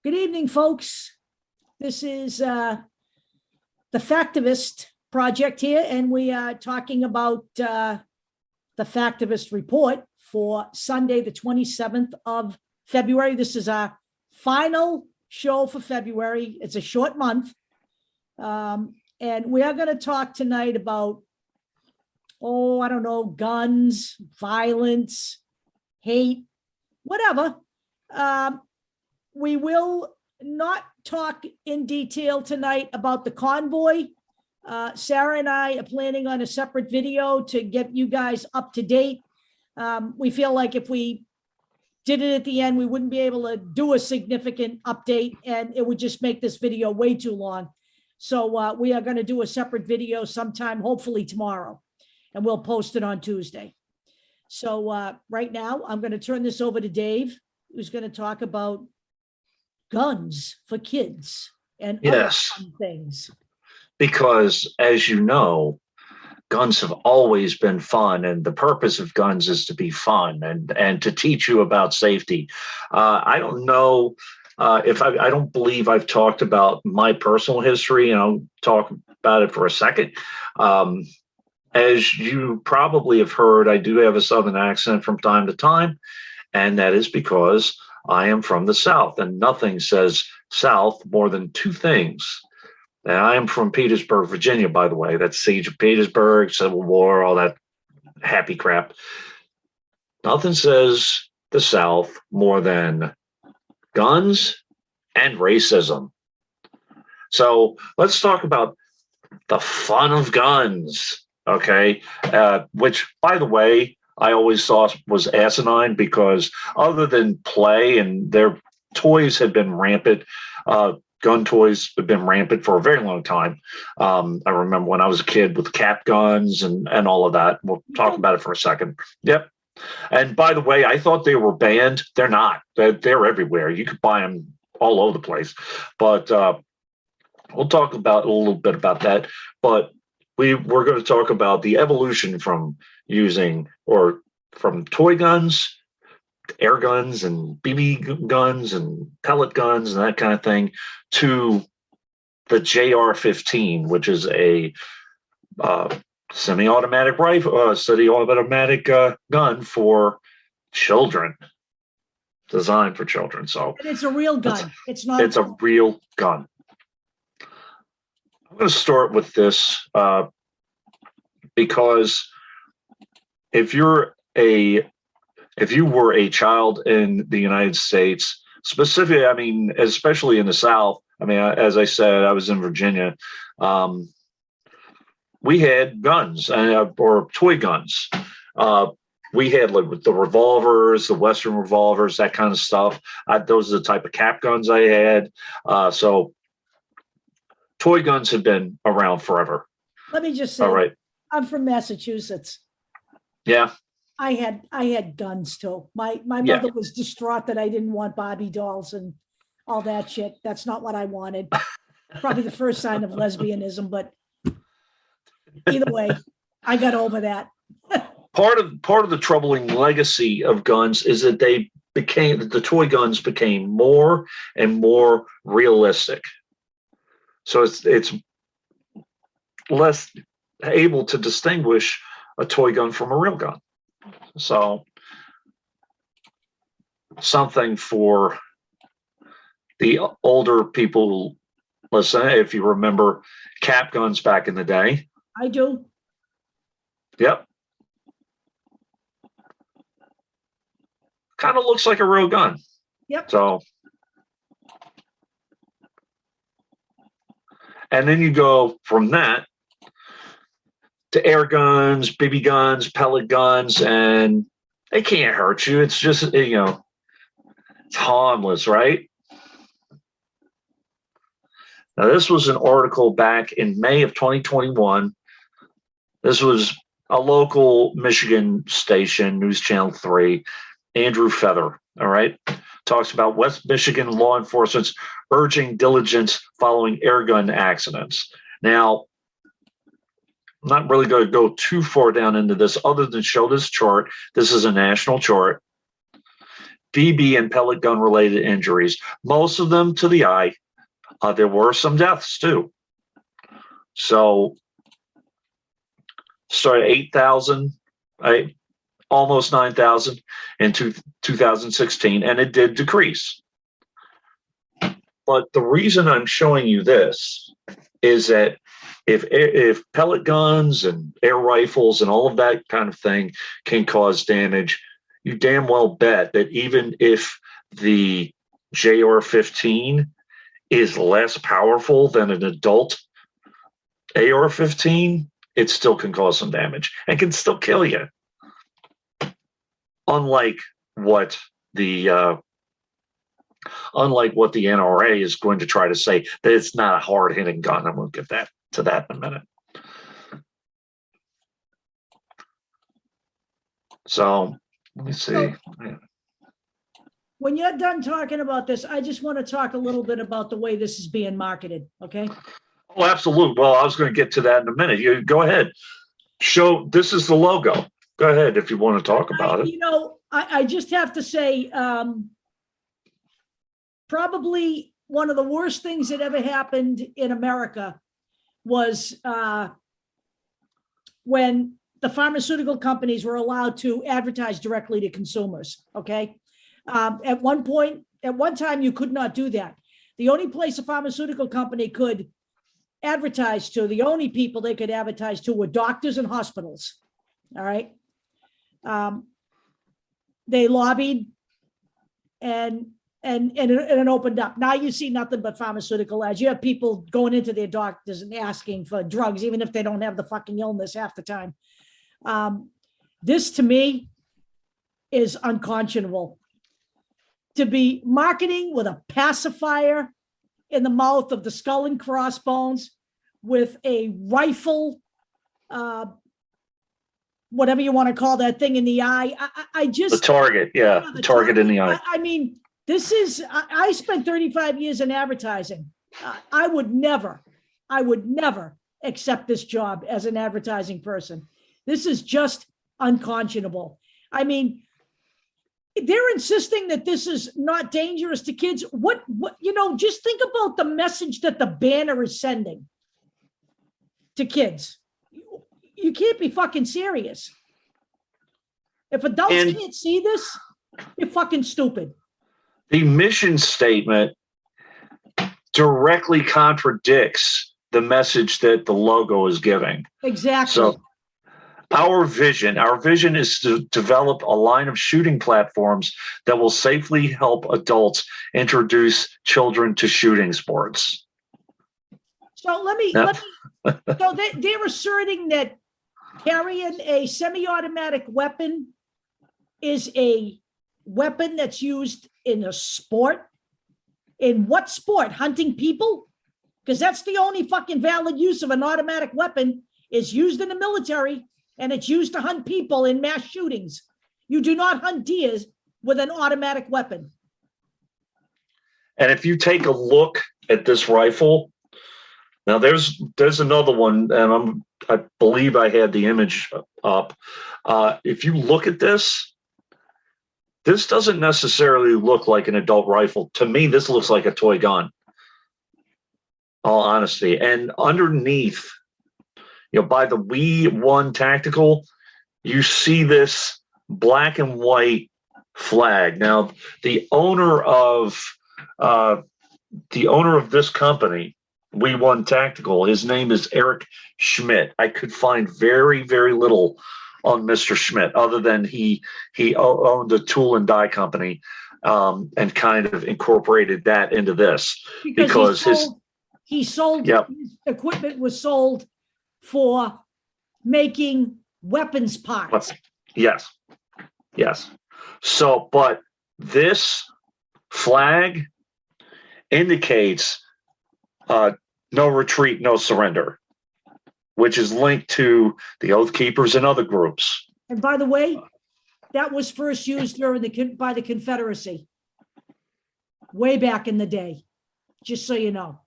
Good evening, folks. This is the Factivist Project here, and we are talking about the Factivist Report for Sunday, the 27th of February. This is our final show for February. It's a short month. And we are going to talk tonight about, I don't know, guns, violence, hate, whatever. We will not talk in detail tonight about the convoy. Sarah and I are planning on a separate video to get you guys up to date. We feel like if we did it at the end, we wouldn't be able to do a significant update, and it would just make this video way too long. So we are going to do a separate video sometime, hopefully tomorrow, and we'll post it on Tuesday. So right now, I'm going to turn this over to Dave, who's going to talk about guns for kids and other fun things. Because, as you know, guns have always been fun, and the purpose of guns is to be fun and to teach you about safety. I don't know if I don't believe I've talked about my personal history, and I'll talk about it for a second. As you probably have heard, I do have a Southern accent from time to time, and that is because I am from the South, and nothing says South more than two things. And I am from Petersburg, Virginia, by the way. That's Siege of Petersburg, Civil War, all that happy crap. Nothing says the South more than guns and racism. So let's talk about the fun of guns, okay? Which, by the way, I always thought was asinine, because other than play, and their toys had been rampant, gun toys have been rampant for a very long time. I remember when I was a kid with cap guns and all of that. We'll talk about it for a second. Yep. And by the way, I thought they were banned. They're not. They're everywhere. You could buy them all over the place. But we'll talk about a little bit about that. But we're going to talk about the evolution from from toy guns, air guns and BB guns and pellet guns and that kind of thing, to the JR-15, which is a semi-automatic rifle, semi-automatic gun for children, designed for children. So and it's a real gun. It's not. It's a real gun. I'm going to start with this because if you were a child in the United States, specifically, I mean, especially in the South, I mean, as I said, I was in Virginia. We had guns, or toy guns. We had like the revolvers, the Western revolvers, that kind of stuff. Those are the type of cap guns I had. So toy guns have been around forever. Let me just say, all right. I'm from Massachusetts. Yeah. I had guns too. My mother was distraught that I didn't want Barbie dolls and all that shit. That's not what I wanted. Probably the first sign of lesbianism, but either way, I got over that. Part of the troubling legacy of guns is that the toy guns became more and more realistic. So it's less able to distinguish a toy gun from a real gun. So something for the older people listen, if you remember cap guns back in the day. I do. Yep. Kind of looks like a real gun. Yep. So, and then you go from that to air guns, BB guns, pellet guns, and they can't hurt you. It's just, it's harmless, right? Now, this was an article back in May of 2021. This was a local Michigan station, News Channel 3, Andrew Feather, all right? Talks about West Michigan law enforcement's urging diligence following airgun accidents. Now, I'm not really going to go too far down into this other than show this chart. This is a national chart. BB and pellet gun related injuries, most of them to the eye. There were some deaths too. So, started 8,000, almost 9,000 in 2016, and it did decrease. But the reason I'm showing you this is that if pellet guns and air rifles and all of that kind of thing can cause damage, you damn well bet that even if the JR-15 is less powerful than an adult AR-15, it still can cause some damage and can still kill you. Unlike what the NRA is going to try to say, that it's not a hard-hitting gun. I'm going to get to that in a minute. So let me see. When you're done talking about this, I just want to talk a little bit about the way this is being marketed, okay? Oh, absolutely. Well, I was going to get to that in a minute. You go ahead. This is the logo. Go ahead if you want to talk about it. You know, I just have to say, probably one of the worst things that ever happened in America was when the pharmaceutical companies were allowed to advertise directly to consumers, okay? At one time, you could not do that. The only place a pharmaceutical company could advertise to, the only people they could advertise to were doctors and hospitals, all right? They lobbied and it opened up. Now you see nothing but pharmaceutical ads. You have people going into their doctors and asking for drugs, even if they don't have the fucking illness half the time. This to me is unconscionable. To be marketing with a pacifier in the mouth of the skull and crossbones with a rifle, whatever you want to call that thing in the eye. I just— the target, yeah, the target in the eye. I mean, this is— I spent 35 years in advertising. I would never accept this job as an advertising person. This is just unconscionable. I mean, they're insisting that this is not dangerous to kids. What, you know, just think about the message that the banner is sending to kids. You can't be fucking serious. If adults can't see this, you're fucking stupid. The mission statement directly contradicts the message that the logo is giving. Exactly. So our vision is to develop a line of shooting platforms that will safely help adults introduce children to shooting sports. So so they're asserting that carrying a semi-automatic weapon is a weapon that's used in a sport. In what sport? Hunting people? Because that's the only fucking valid use of an automatic weapon, is used in the military, and it's used to hunt people in mass shootings. You do not hunt deers with an automatic weapon. And if you take a look at this rifle, now there's another one, and I believe I had the image up. If you look at this doesn't necessarily look like an adult rifle. To me, this looks like a toy gun, all honesty. And underneath, you know, by the We1 Tactical, you see this black and white flag. Now, the owner of this company, We1 Tactical, his name is Eric Schmidt. I could find very, very little on Mr. Schmidt, other than he owned a tool and die company, and kind of incorporated that into this because his equipment was sold for making weapons parts. Yes. So, but this flag indicates no retreat, no surrender, which is linked to the Oath Keepers and other groups. And by the way, that was first used by the Confederacy way back in the day, just so you know.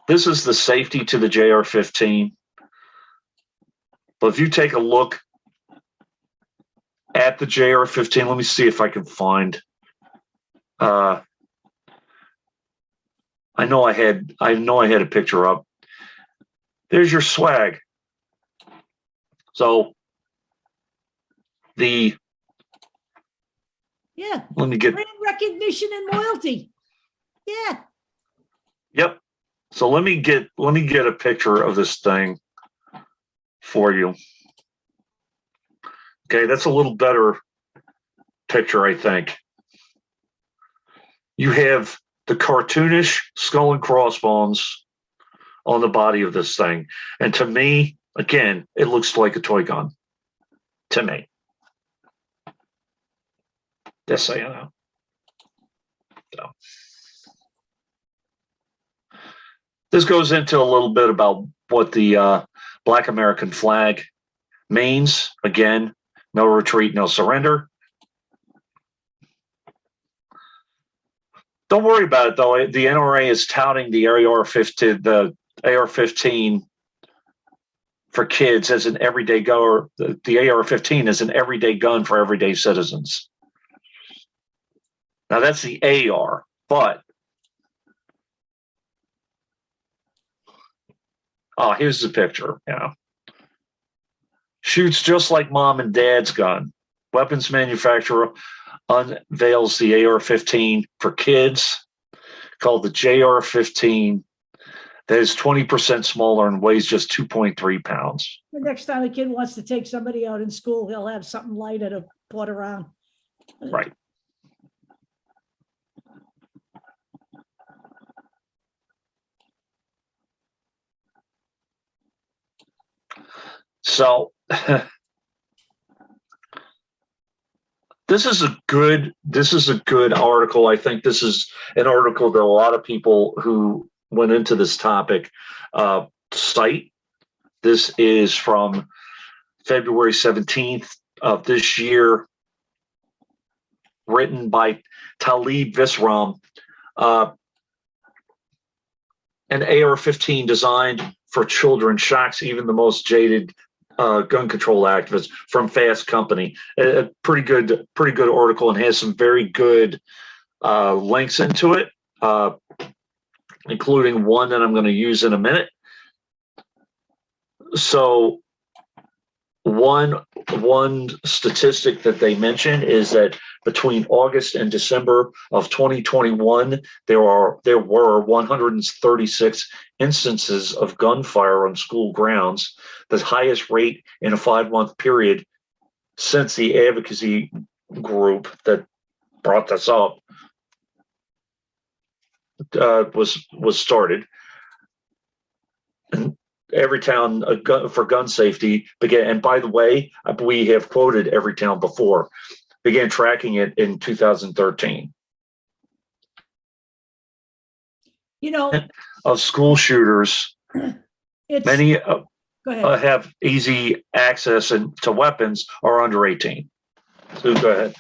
This is the safety to the JR-15. But if you take a look at the JR-15. Let me see if I can find. I know I had a picture up. There's your swag. So let me get brand recognition and loyalty. Yeah. Yep. So let me get a picture of this thing for you. Okay, that's a little better picture, I think. You have the cartoonish skull and crossbones on the body of this thing. And to me, again, it looks like a toy gun. To me. Just so you know. So. This goes into a little bit about what the Black American flag means. Again, no retreat, no surrender. Don't worry about it, though. The NRA is touting the AR-15 for kids as an everyday gun, or the AR-15 is an everyday gun for everyday citizens. Now, that's the AR, but here's the picture. Shoots just like mom and dad's gun. Weapons manufacturer unveils the AR-15 for kids, called the JR-15. That is 20% smaller and weighs just 2.3 pounds. The next time a kid wants to take somebody out in school, he'll have something lighter to put around. Right. So this is a good article. I think this is an article that a lot of people who went into this topic cite. This is from February 17th of this year, written by Talib Visram. An AR-15 designed for children shocks even the most jaded gun control activists from Fast Company. A pretty good article, and has some very good links into it, including one that I'm going to use in a minute. So one statistic that they mention is that between August and December of 2021, there were 136 instances of gunfire on school grounds, the highest rate in a 5-month period since the advocacy group that brought this up was started. And Everytown for gun safety began, and by the way, we have quoted Everytown before, began tracking it in 2013. Of school shooters, many have easy access to weapons are under 18. So go ahead.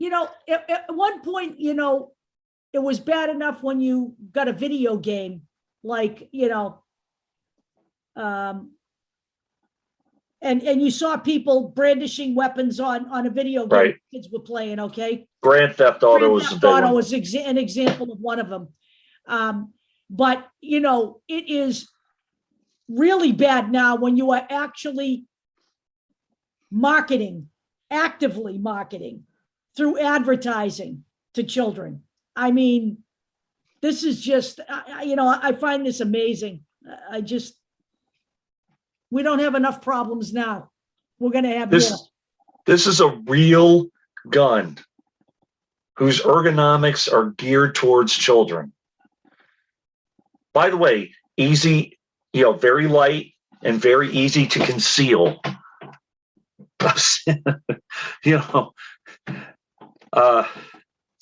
At one point, it was bad enough when you got a video game, like, and you saw people brandishing weapons on a video game. Right. Kids were playing. Okay. Grand Theft Auto was an example of one of them. But it is really bad now when you are actually actively marketing through advertising to children. I mean, this is just, I find this amazing. We don't have enough problems now. We're going to have this. More. This is a real gun whose ergonomics are geared towards children. By the way, easy, very light and very easy to conceal. It's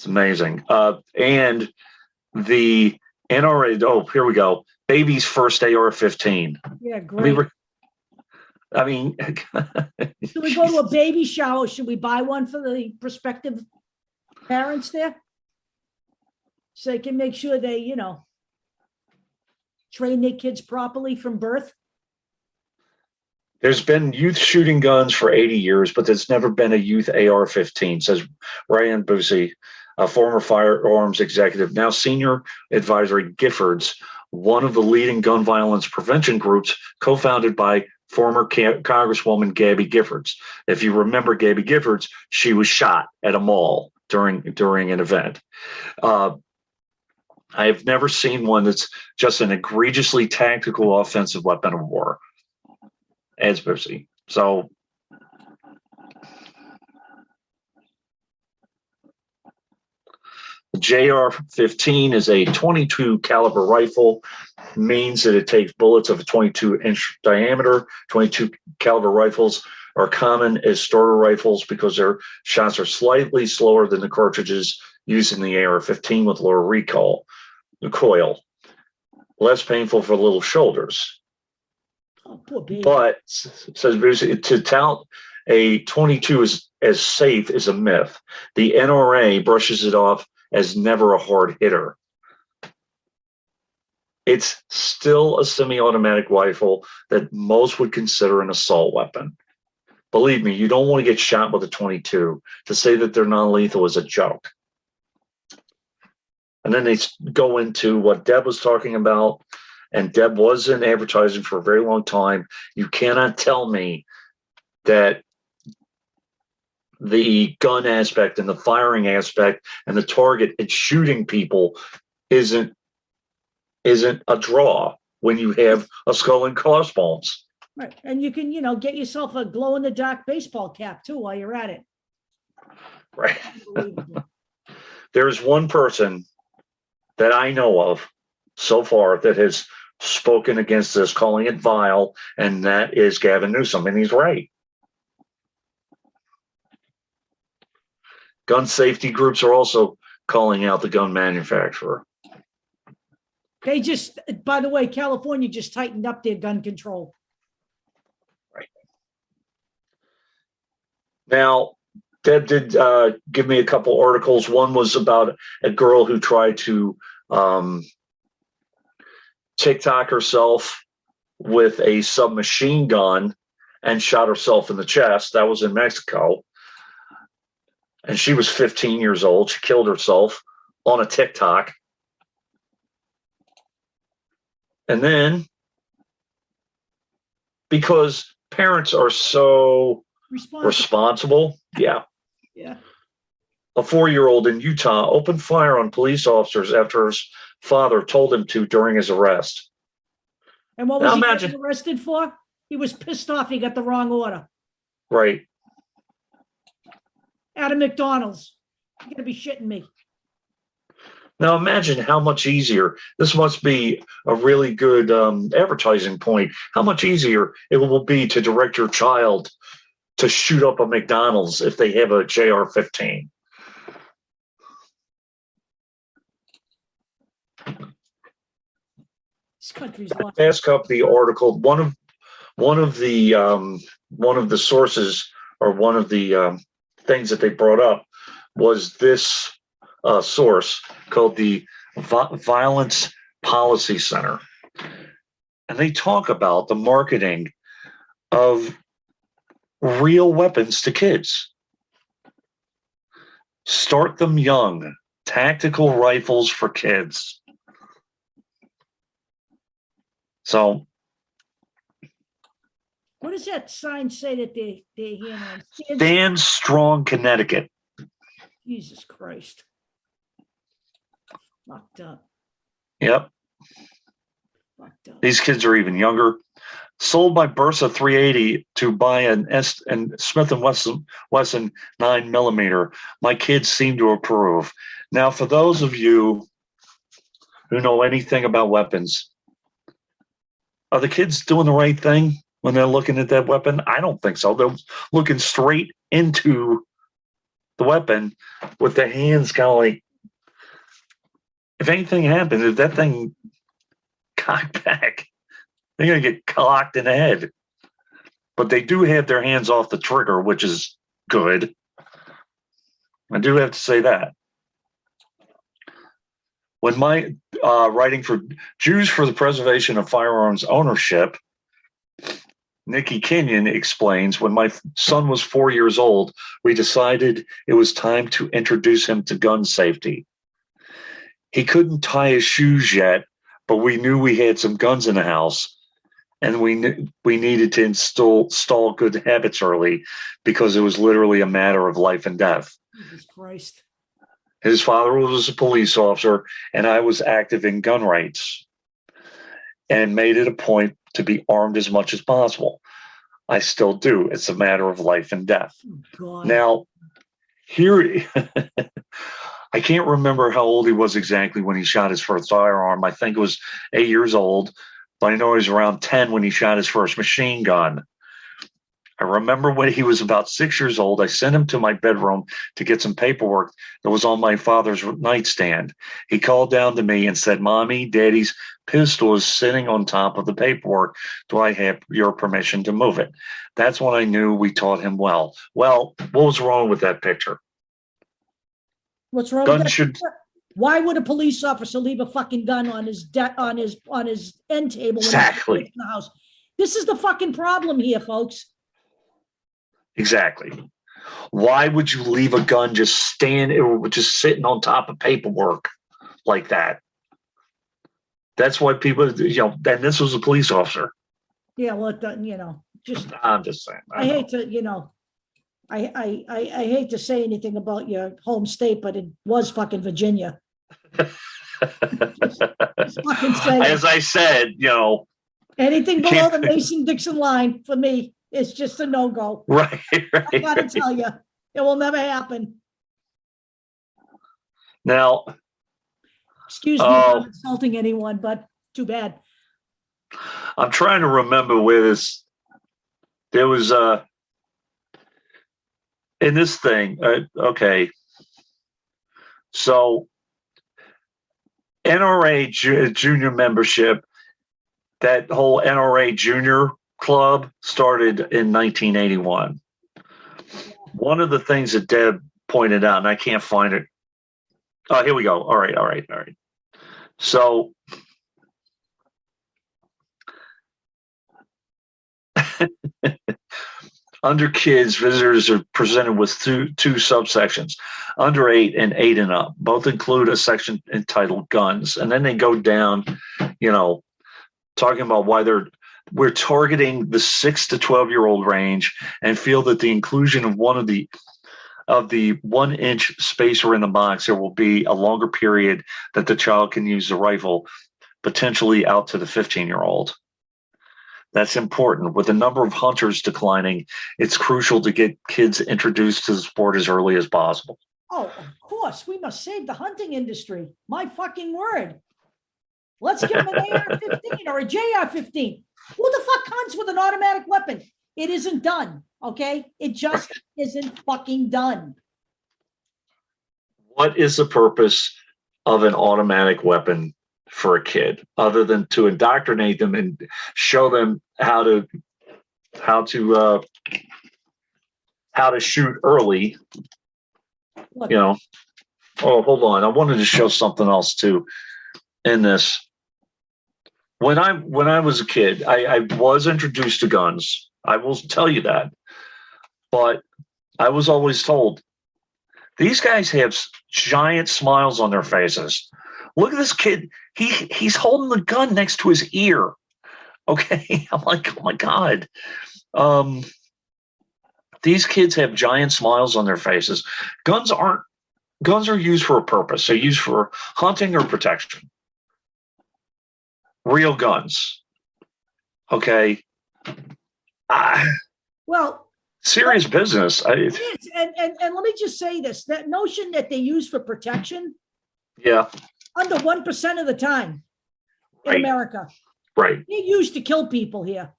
amazing. And the NRA, here we go. Baby's first AR-15. Yeah, great. Should we go to a baby shower? Should we buy one for the prospective parents there? So they can make sure they, train their kids properly from birth? There's been youth shooting guns for 80 years, but there's never been a youth AR-15, says Ryan Boosie, a former firearms executive, now senior advisory Giffords, one of the leading gun violence prevention groups co-founded by former Congresswoman Gabby Giffords. If you remember Gabby Giffords, she was shot at a mall during an event. I have never seen one that's just an egregiously tactical offensive weapon of war. As Boosie. So the JR-15 is a 22 caliber rifle, means that it takes bullets of a 22-inch diameter. 22 caliber rifles are common as starter rifles because their shots are slightly slower than the cartridges used in the AR-15 with lower recoil, less painful for little shoulders. Oh, poor baby. But, says Bruce, to tout a 22 as safe is a myth. The NRA brushes it off as never a hard hitter. It's still a semi-automatic rifle that most would consider an assault weapon. Believe me, you don't want to get shot with a 22. To say that they're non-lethal is a joke. And then they go into what Deb was talking about. And Deb was in advertising for a very long time. You cannot tell me that the gun aspect and the firing aspect and the target and shooting people isn't a draw when you have a skull and crossbones. Right. And you can, get yourself a glow in the dark baseball cap too while you're at it. Right. There's one person that I know of so far that has spoken against this, calling it vile, and that is Gavin Newsom, and he's right. Gun safety groups are also calling out the gun manufacturer. They just, by the way, California just tightened up their gun control. Right. Now, Deb did give me a couple articles. One was about a girl who tried to TikTok herself with a submachine gun and shot herself in the chest. That was in Mexico. And she was 15 years old. She killed herself on a TikTok. And then, because parents are so responsible, yeah. A 4-year-old in Utah opened fire on police officers after his father told him to during his arrest. And what was he getting arrested for? He was pissed off he got the wrong order. Right. At a McDonald's. You're going to be shitting me. Now imagine how much easier, this must be a really good advertising point, how much easier it will be to direct your child to shoot up a McDonald's if they have a JR-15. This country's lost. Ask up the article. One of the sources, or one of the things that they brought up was this source called the Violence Policy Center, and they talk about the marketing of real weapons to kids. Start them young. Tactical rifles for kids. So, what does that sign say that they're handling? Stand Strong, Connecticut. Jesus Christ. Fucked up. Yep. Fucked up. These kids are even younger. Sold by Bursa 380 to buy an Smith & Wesson 9mm. My kids seem to approve. Now, for those of you who know anything about weapons, are the kids doing the right thing when they're looking at that weapon? I don't think so. They're looking straight into the weapon with their hands kind of like, if anything happens, if that thing cocked back, they're going to get clocked in the head. But they do have their hands off the trigger, which is good. I do have to say that. When my writing for Jews for the Preservation of Firearms Ownership, Nikki Kenyon explains, when my son was 4 years old, we decided it was time to introduce him to gun safety. He couldn't tie his shoes yet, but we knew we had some guns in the house, and we needed to install good habits early because it was literally a matter of life and death. Jesus Christ. His father was a police officer, and I was active in gun rights and made it a point to be armed as much as possible. I still do. It's a matter of life and death. Oh, God. Now, here, I can't remember how old he was exactly when he shot his first firearm. I think it was 8 years old, but I know he was around 10 when he shot his first machine gun. I remember when he was about 6 years old, I sent him to my bedroom to get some paperwork that was on my father's nightstand. He called down to me and said, "Mommy, Daddy's pistol is sitting on top of the paperwork. Do I have your permission to move it?" That's when I knew we taught him well. Well, what was wrong with that picture? What's wrong with that? Why would a police officer leave a fucking gun on his end table? Exactly. In the house? This is the fucking problem here, folks. Exactly. Why would you leave a gun just sitting on top of paperwork like that? That's why people, and this was a police officer. Yeah, well, it doesn't, I'm just saying. I hate to, I hate to say anything about your home state, but it was fucking Virginia. Just fucking say As I said, anything below the Mason-Dixon line for me is just a no-go. Right. I gotta tell you, it will never happen. Now, excuse me if I'm insulting anyone, but too bad. I'm trying to remember where there was in this thing. Okay. So NRA junior membership, that whole NRA Junior Club started in 1981. One of the things that Deb pointed out, and I can't find it. Oh, here we go. All right. So under kids, visitors are presented with two subsections, under 8 and 8 and up. Both include a section entitled guns. And then they go down, talking about why we're targeting the 6 to 12-year-old range and feel that the inclusion of the 1-inch spacer in the box, there will be a longer period that the child can use the rifle, potentially out to the 15-year-old. That's important. With the number of hunters declining, it's crucial to get kids introduced to the sport as early as possible. Oh, of course. We must save the hunting industry. My fucking word. Let's give them an AR-15 or a JR-15. Who the fuck hunts with an automatic weapon? It isn't done, okay? It just isn't fucking done. What is the purpose of an automatic weapon for a kid, other than to indoctrinate them and show them how to shoot early? Look, Oh, hold on. I wanted to show something else too in this. When I was a kid, I was introduced to guns. I will tell you that. But I was always told, these guys have giant smiles on their faces. Look at this kid. He's holding the gun next to his ear. Okay. I'm like, oh my God. These kids have giant smiles on their faces. Guns are used for a purpose. They're used for hunting or protection. Real guns. Okay. well, serious business. it is. And let me just say this, that notion that they use for protection. Yeah. Under 1% of the time in America. Right. They used to kill people here.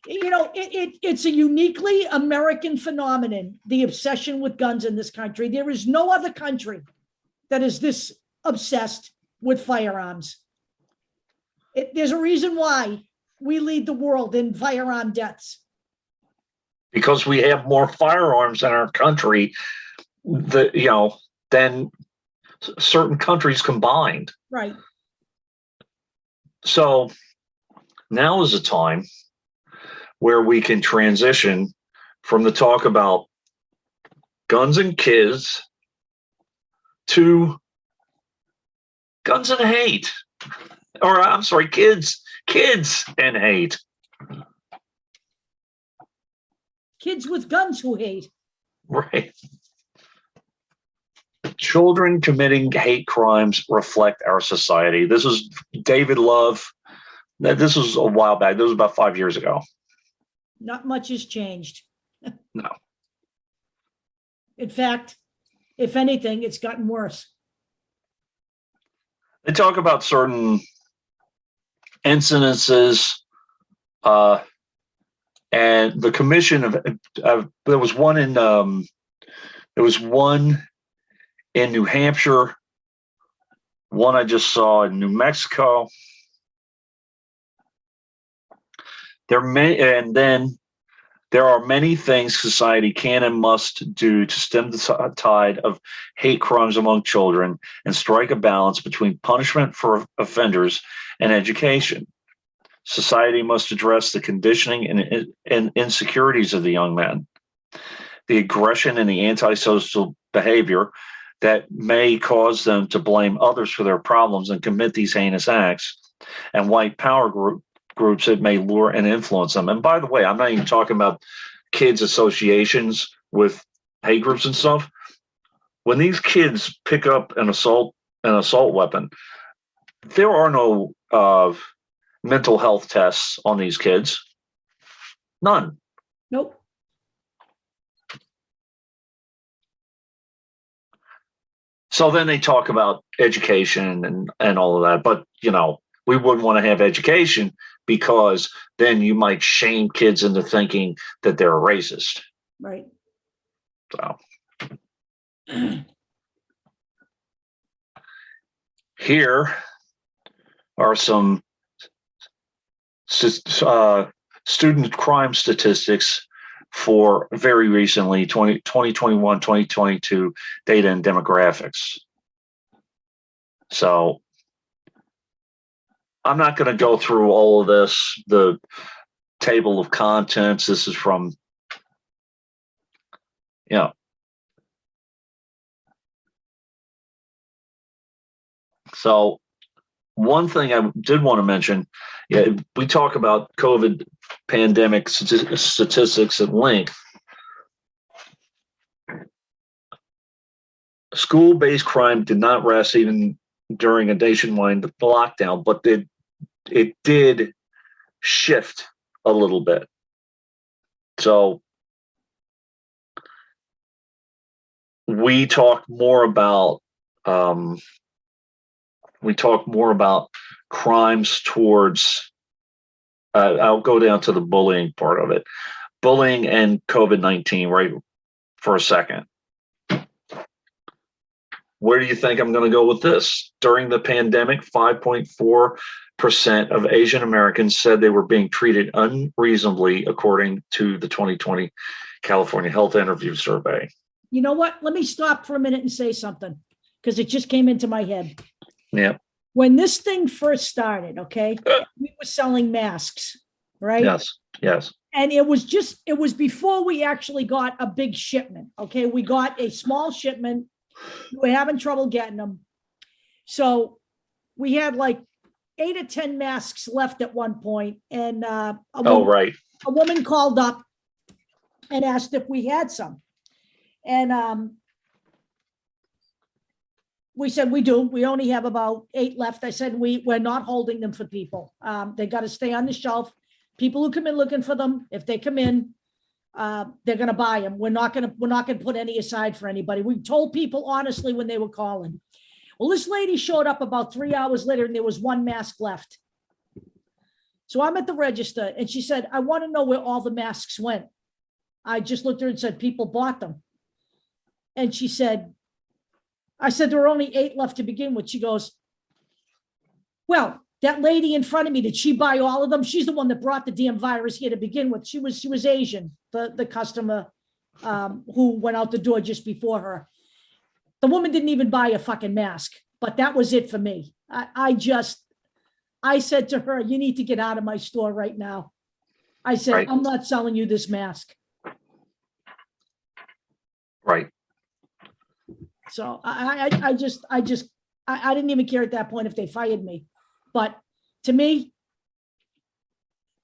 It's a uniquely American phenomenon, the obsession with guns in this country. There is no other country that is this obsessed with firearms. There's a reason why we lead the world in firearm deaths. Because we have more firearms in our country than certain countries combined. Right. So now is a time where we can transition from the talk about guns and kids to guns and hate. Or I'm sorry, kids and hate. Kids with guns who hate. Right. Children committing hate crimes reflect our society. This is David Love. This was a while back. This was about 5 years ago. Not much has changed. No. In fact, if anything, it's gotten worse. They talk about certain incidences, and the commission of there was one in New Hampshire, one I just saw in New Mexico. There are many things society can and must do to stem the tide of hate crimes among children and strike a balance between punishment for offenders and education. Society must address the conditioning and insecurities of the young men, the aggression and the antisocial behavior that may cause them to blame others for their problems and commit these heinous acts, and white power groups that may lure and influence them. And by the way, I'm not even talking about kids' associations with hate groups and stuff. When these kids pick up an assault weapon, there are no mental health tests on these kids. None. Nope. So then they talk about education and all of that. But, we wouldn't want to have education because then you might shame kids into thinking that they're a racist. Right. So here are some student crime statistics for very recently, 2021, 2022 data and demographics. So I'm not going to go through all of this, the table of contents. This is from, So one thing I did want to mention, we talk about COVID pandemic statistics at length. School-based crime did not rest even during a nationwide lockdown, but it did shift a little bit. So we talk more about crimes towards, I'll go down to the bullying part of it. Bullying and COVID-19 right for a second. Where do you think I'm going to go with this? During the pandemic, 5.4% of Asian Americans said they were being treated unreasonably, according to the 2020 California Health Interview Survey. You know what? Let me stop for a minute and say something, because it just came into my head. Yeah. When this thing first started, okay, we were selling masks, right? Yes. And it was before we actually got a big shipment, okay? We got a small shipment. We were having trouble getting them. So we had like 8 or 10 masks left at one point. And a woman called up and asked if we had some. And we said, we do. We only have about 8 left. I said, we're not holding them for people. They got to stay on the shelf. People who come in looking for them, if they come in, they're going to buy them. We're not going to put any aside for anybody. We told people honestly when they were calling. Well, this lady showed up about 3 hours later and there was 1 mask left. So I'm at the register and she said, I want to know where all the masks went. I just looked at her and said, people bought them. And she said, I said, there were only 8 left to begin with. She goes, well, that lady in front of me, did she buy all of them? She's the one that brought the damn virus here to begin with. She was Asian, the customer who went out the door just before her. The woman didn't even buy a fucking mask, but that was it for me. I said to her, you need to get out of my store right now. I said, Right. I'm not selling you this mask. Right. Selling you this Right. So I didn't even care at that point if they fired me. But to me,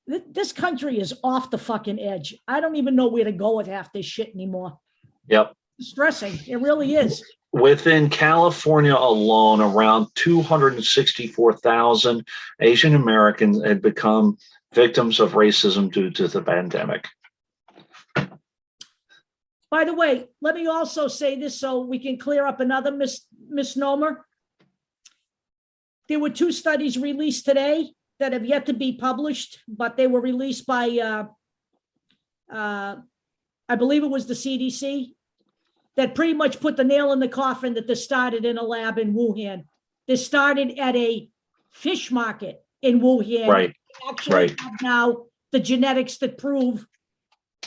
this country is off the fucking edge. I don't even know where to go with half this shit anymore. Yep. It's stressing. It really is. Within California alone, around 264,000 Asian Americans had become victims of racism due to the pandemic. By the way, let me also say this so we can clear up another misnomer. There were 2 studies released today that have yet to be published, but they were released by, I believe it was the CDC, that pretty much put the nail in the coffin that this started in a lab in Wuhan. This started at a fish market in Wuhan. Right. Actually, have now the genetics that prove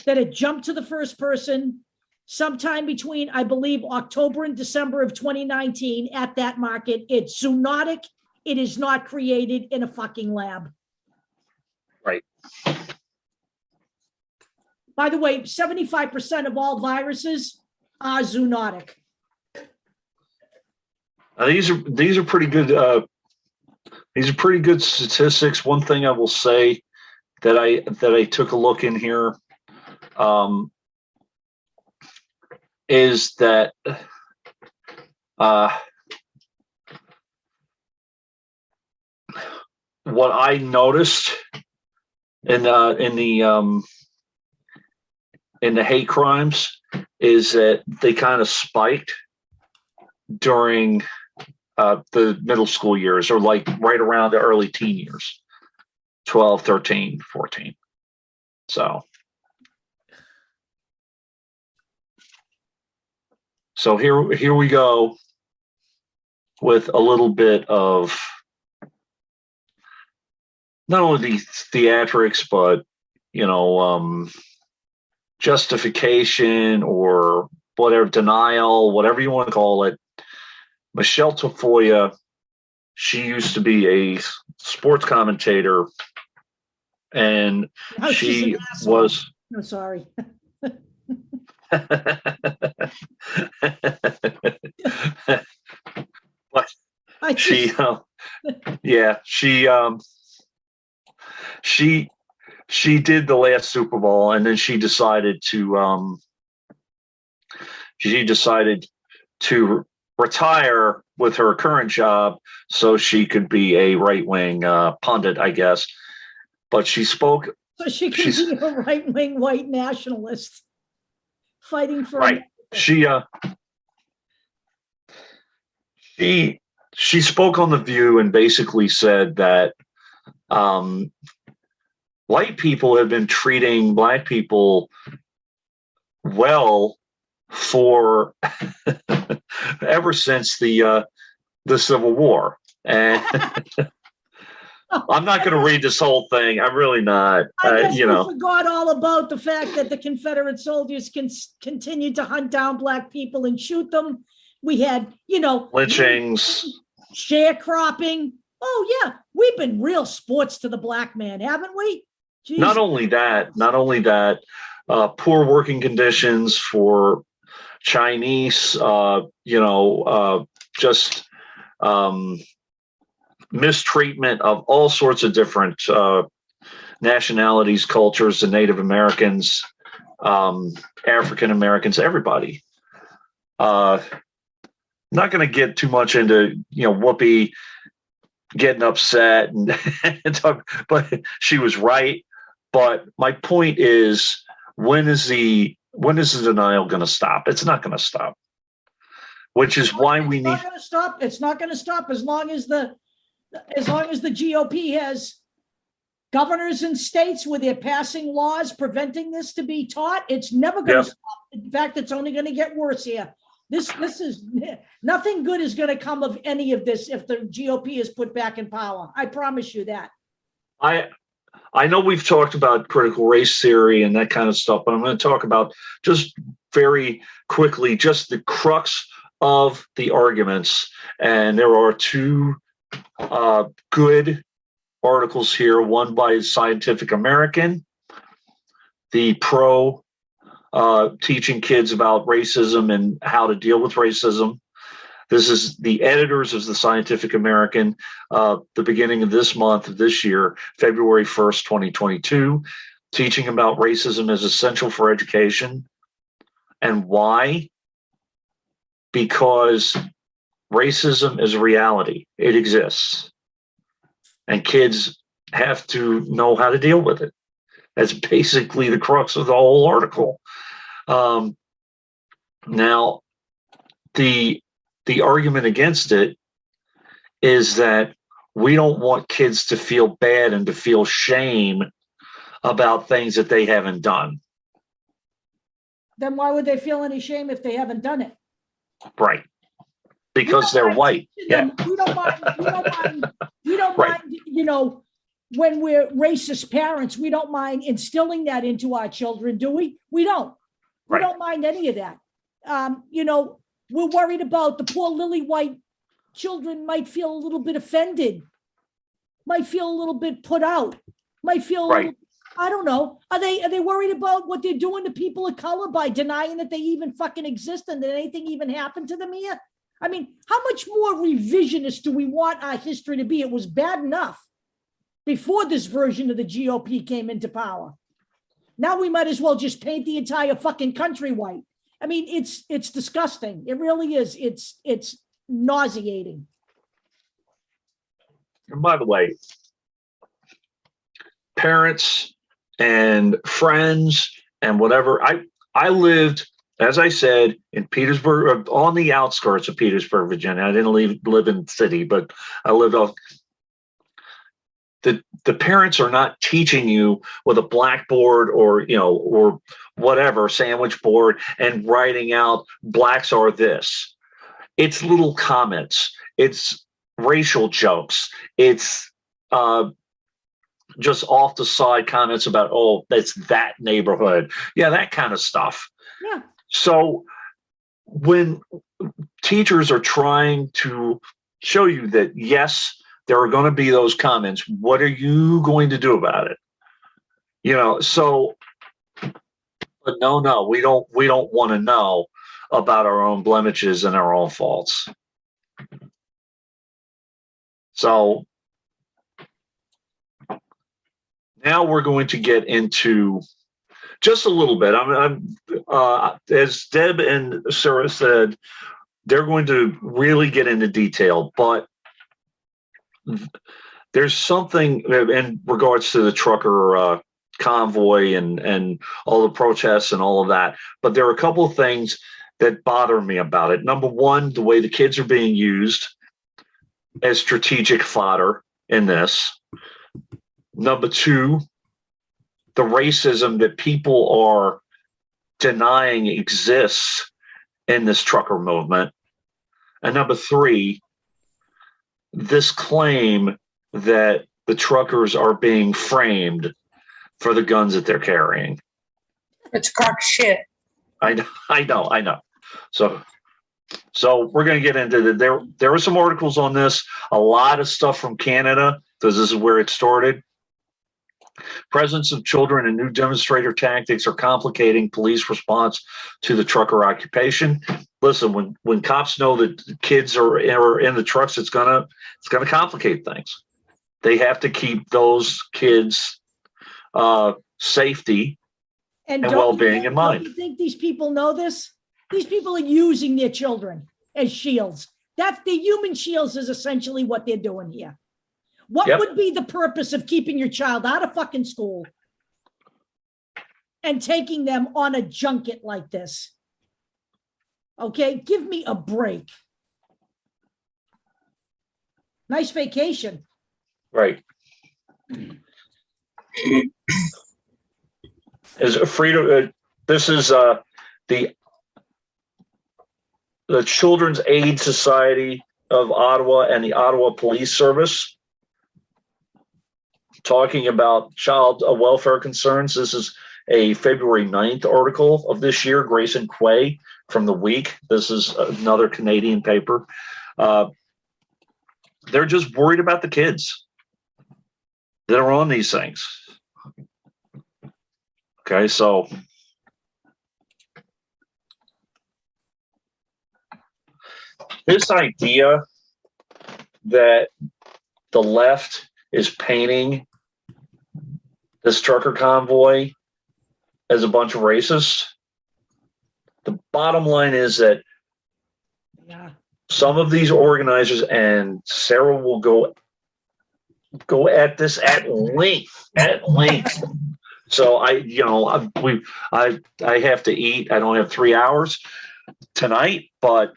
that it jumped to the first person sometime between, I believe, October and December of 2019 at that market. It's zoonotic. It is not created in a fucking lab. Right. By the way, 75% of all viruses are zoonotic. These are pretty good. These are pretty good statistics. One thing I will say that I took a look in here is that what I noticed in the hate crimes is that they kind of spiked during the middle school years, or like right around the early teen years, 12, 13, 14. So here we go with a little bit of not only the theatrics, but justification or whatever, denial, whatever you want to call it. Michelle Tafoya, she used to be a sports commentator, and she was. No, sorry. But she did the last Super Bowl, and then she decided to retire with her current job so she could be a right-wing pundit, I guess. But she spoke. So she could be a right-wing white nationalist fighting for right. She spoke on The View and basically said that white people have been treating black people well for ever since the Civil War. And I'm not going to read this whole thing. I'm really not. I guess we forgot all about the fact that the Confederate soldiers continued to hunt down black people and shoot them. We had, lynchings, sharecropping. Oh yeah, we've been real sports to the black man, haven't we? Jeez. Not only that, poor working conditions for Chinese, just mistreatment of all sorts of different nationalities, cultures, the Native Americans, African Americans, everybody. Not going to get too much into Whoopi getting upset and talk, but she was right. But my point is, when is the denial going to stop? It's not going to stop. Which is why we need. It's not going to stop. It's not going to stop as long as the GOP has governors in states where they're passing laws preventing this to be taught. It's never going to stop. In fact, it's only going to get worse here. This is nothing good is going to come of any of this if the GOP is put back in power. I promise you that. I know we've talked about critical race theory and that kind of stuff, but I'm going to talk about just very quickly just the crux of the arguments. And there are 2 good articles here, one by Scientific American, the pro teaching kids about racism and how to deal with racism. This is the editors of the Scientific American, the beginning of this month of this year, February 1st, 2022, teaching about racism is essential for education. And why? Because racism is a reality. It exists. And kids have to know how to deal with it. That's basically the crux of the whole article. Now, the argument against it is that we don't want kids to feel bad and to feel shame about things that they haven't done. Then why would they feel any shame if they haven't done it? Right. Because they're white. Yeah. We don't mind, Right. you know, when we're racist parents, we don't mind instilling that into our children, do we? We don't. We Right. don't mind any of that. You know, we're worried about the poor lily white children might feel a little bit offended, might feel a little bit put out, might feel, Right. I don't know. Are they worried about what they're doing to people of color by denying that they even fucking exist and that anything even happened to them here? I mean, how much more revisionist do we want our history to be? It was bad enough before this version of the GOP came into power. Now we might as well just paint the entire fucking country white. I mean, it's disgusting. It really is. It's nauseating. And by the way, parents and friends and whatever, I lived, as I said, in Petersburg, on the outskirts of Petersburg, Virginia. I didn't live in the city, but I lived off. The parents are not teaching you with a blackboard or whatever sandwich board and writing out blacks are this. It's little comments. It's racial jokes. It's just off the side comments about, oh, that's that neighborhood. Yeah, that kind of stuff. Yeah. So when teachers are trying to show you that, yes, there are going to be those comments, what are you going to do about it? So, but no, we don't want to know about our own blemishes and our own faults. So now we're going to get into just a little bit. As Deb and Sarah said, they're going to really get into detail, but there's something in regards to the trucker convoy and all the protests and all of that. But there are a couple of things that bother me about it. Number one, the way the kids are being used as strategic fodder in this. Number two, the racism that people are denying exists in this trucker movement. And number three, this claim that the truckers are being framed for the guns that they're carrying. It's cock shit. I know. So we're going to get into the, there are some articles on this, a lot of stuff from Canada, because this is where it started. Presence of children and new demonstrator tactics are complicating police response to the trucker occupation. Listen, when cops know that kids are in the trucks, it's gonna complicate things. They have to keep those kids' safety and well-being in mind. Do you think these people know this? These people are using their children as shields. That's the human shields is essentially what they're doing here. What would be the purpose of keeping your child out of fucking school and taking them on a junket like this? Okay, give me a break. Nice vacation. Right. Is freedom? This is the Children's Aid Society of Ottawa and the Ottawa Police Service talking about child welfare concerns. This is a February 9th article of this year, Grayson Quay from The Week. This is another Canadian paper. They're just worried about the kids that are on these things. Okay, so this idea that the left is painting this trucker convoy as a bunch of racists, the bottom line is that Yeah. some of these organizers, and Sarah will go at this at length. So I have to eat. I don't have 3 hours tonight, but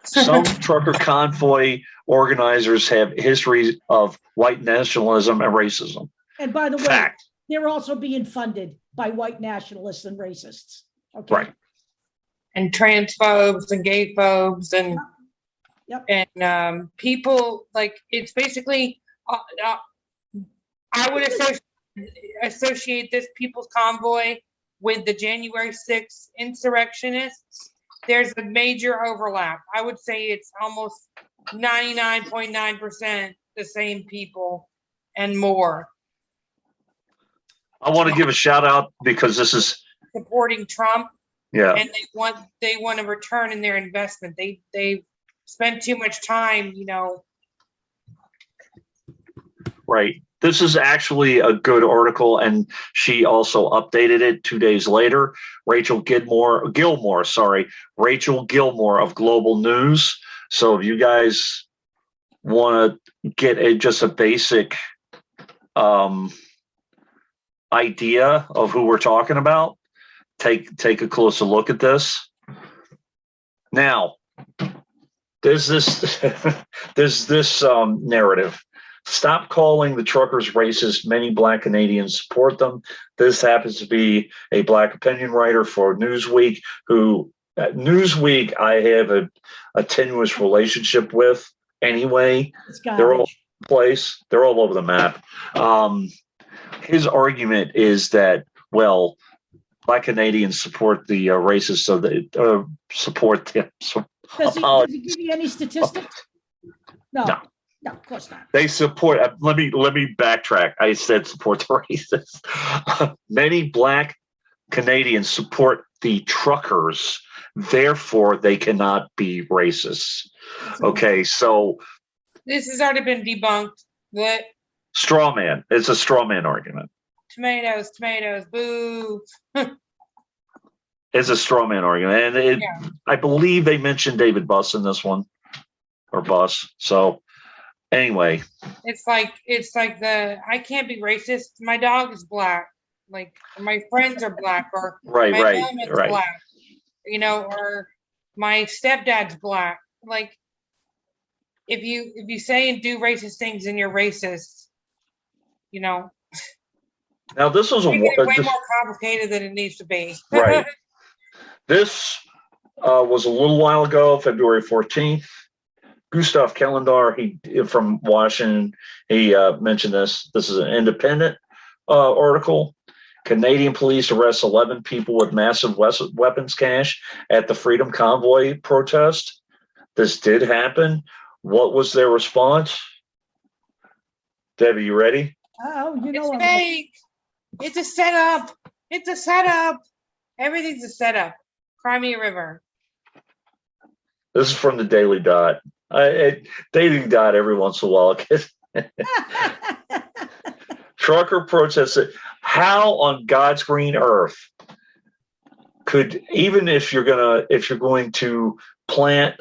some trucker convoy organizers have histories of white nationalism and racism. And by the way, Fact. they're also being funded by white nationalists and racists. Okay. Right. And transphobes and gay phobes and Yep. and people, like, it's basically I would associate this People's Convoy with the January 6th insurrectionists. There's a major overlap. I would say it's almost 99.9% the same people and more. I want to give a shout out because this is Supporting Trump, yeah. and they want a return in their investment. They spent too much time, Right. This is actually a good article, and she also updated it 2 days later. Rachel Gilmore of Global News. So if you guys want to get just a basic idea of who we're talking about, take a closer look at this. Now, there's this narrative. Stop calling the truckers racist. Many Black Canadians support them. This happens to be a Black opinion writer for Newsweek, who Newsweek I have a tenuous relationship with anyway. They're all over the place. They're all over the map. His argument is that, well, Black Canadians support the racists, so they support them. Does he give you any statistics? No. No, of course not. They support. Let me backtrack. I said support the racists. Many Black Canadians support the truckers, therefore they cannot be racist. Okay, so this has already been debunked. What? Straw man. It's a straw man argument. Tomatoes, boo. It's a straw man argument, and I believe they mentioned David Buss in this one, or Buss. So. Anyway, it's like I can't be racist. My dog is Black. Like, my friends are Black, or my mom is Black. Or my stepdad's Black. Like, if you say and do racist things and you're racist, Now this was way more complicated than it needs to be. Right. This was a little while ago, February 14th. Gustav Kellendar, from Washington, he mentioned this. This is an independent article. Canadian police arrest 11 people with massive weapons cache at the Freedom Convoy protest. This did happen. What was their response? Debbie, you ready? Oh, it's fake. It's a setup. It's a setup. Everything's a setup. Crimea River. This is from the Daily Dot. Daily Dot every once in a while. Trucker protested. How on God's green earth could, even if you're going to plant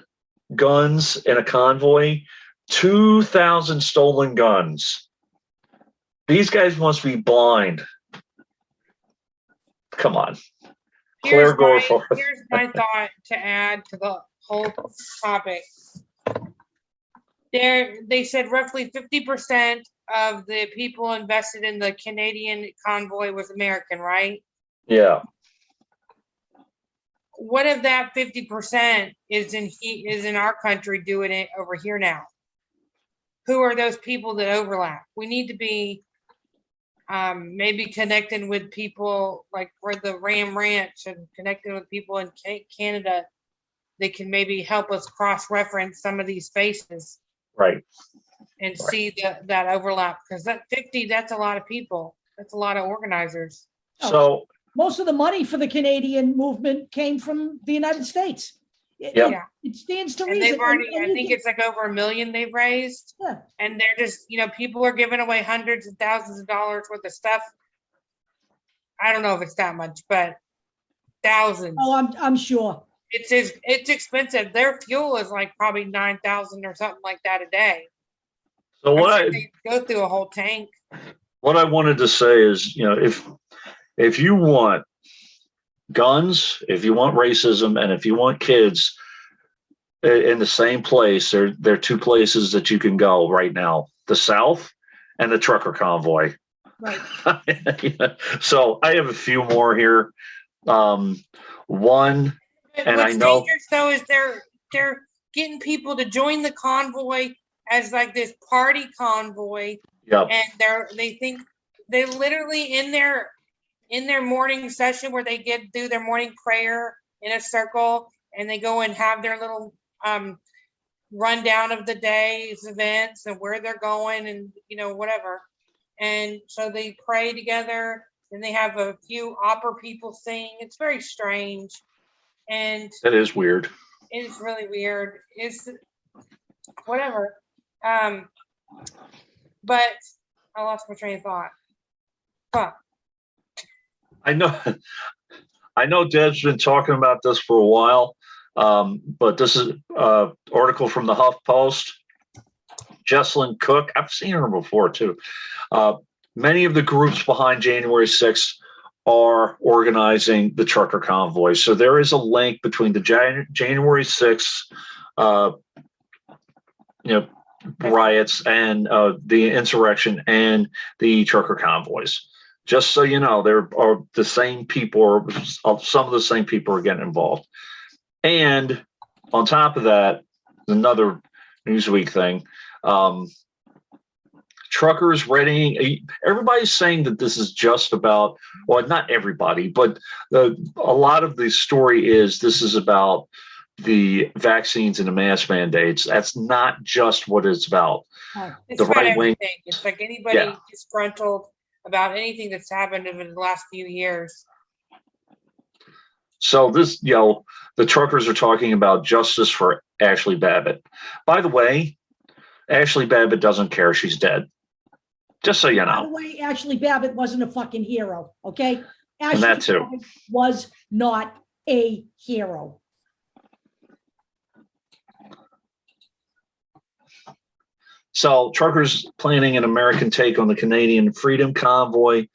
guns in a convoy, 2,000 stolen guns. These guys must be blind. Come on. Here's my thought to add to the whole topic. They said roughly 50% of the people invested in the Canadian convoy was American, right? Yeah. What if that 50% is in our country doing it over here now? Who are those people that overlap? We need to be maybe connecting with people like where the Ram Ranch, and connecting with people in Canada. They can maybe help us cross-reference some of these faces. Right. And see that overlap, because that 50, that's a lot of people. That's a lot of organizers. So most of the money for the Canadian movement came from the United States. Yep. Yeah. It stands to And reason. they've already, And I you think get- it's like over 1 million they've raised. Yeah. And they're just, people are giving away hundreds of thousands of dollars worth of stuff. I don't know if it's that much, but thousands. Oh, I'm sure. It's expensive. Their fuel is like probably 9,000 or something like that a day. So I'm sure they go through a whole tank. what I wanted to say is, if you want guns, if you want racism, and if you want kids in the same place, there are two places that you can go right now: the South and the trucker convoy. Right. So I have a few more here. One, and What's I know, dangerous though is they're getting people to join the convoy as like this party convoy, yep, and they think they literally in their morning session where they do their morning prayer in a circle, and they go and have their little rundown of the day's events and where they're going and whatever. And so they pray together, and they have a few opera people sing. It's very strange, and that is weird. it's really weird. It's whatever. But I lost my train of thought. Fuck. I know Deb's been talking about this for a while, but this is an article from the HuffPost. Jesselyn Cook, I've seen her before too. Many of the groups behind January 6th are organizing the trucker convoy. So there is a link between the January 6th, riots and the insurrection and the trucker convoys. Just so you know, there are the same people, or some of the same people are getting involved. And on top of that, another Newsweek thing, truckers readying, everybody's saying that this is just about, well, not everybody, but a lot of the story is this is about the vaccines and the mask mandates. That's not just what it's about. It's The about right wing. everything. It's like anybody Yeah. disgruntled about anything that's happened over the last few years. So this, the truckers are talking about justice for Ashley Babbitt. By the way, Ashley Babbitt doesn't care. She's dead. Just so you By the know. way, Ashley Babbitt wasn't a fucking hero, okay? And that Ashley too. Babbitt was not a hero. So truckers planning an American take on the Canadian Freedom Convoy